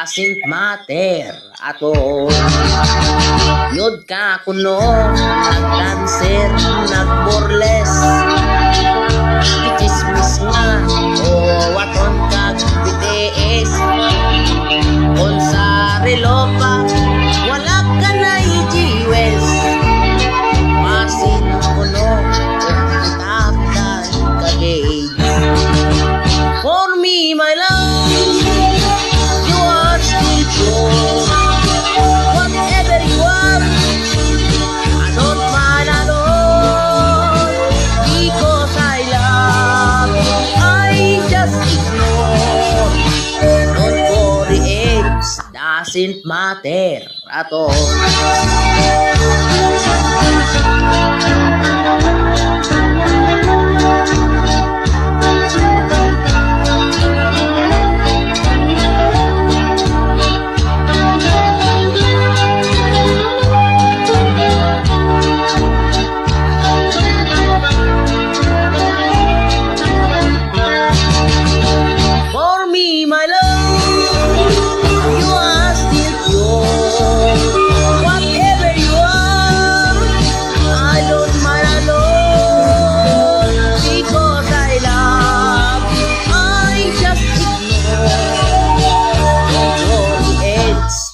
doesn't matter ato. Yod ka kuno, nag-dancer, nag-burles, ikismis nga, o waton kag BTS. Kung sa relo pa, wala ka na i-jewels. Masin kuno, kung itakdan ka-gauge. For me, my love, you are still pure. Whatever you are, I don't mind at all. Because I love you, I just ignore. Don't worry, it doesn't matter at all.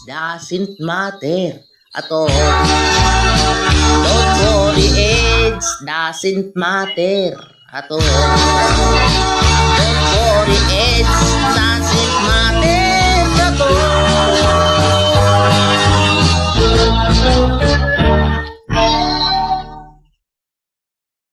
Doesn't matter at all. Don't worry, it doesn't matter at all. Don't worry, it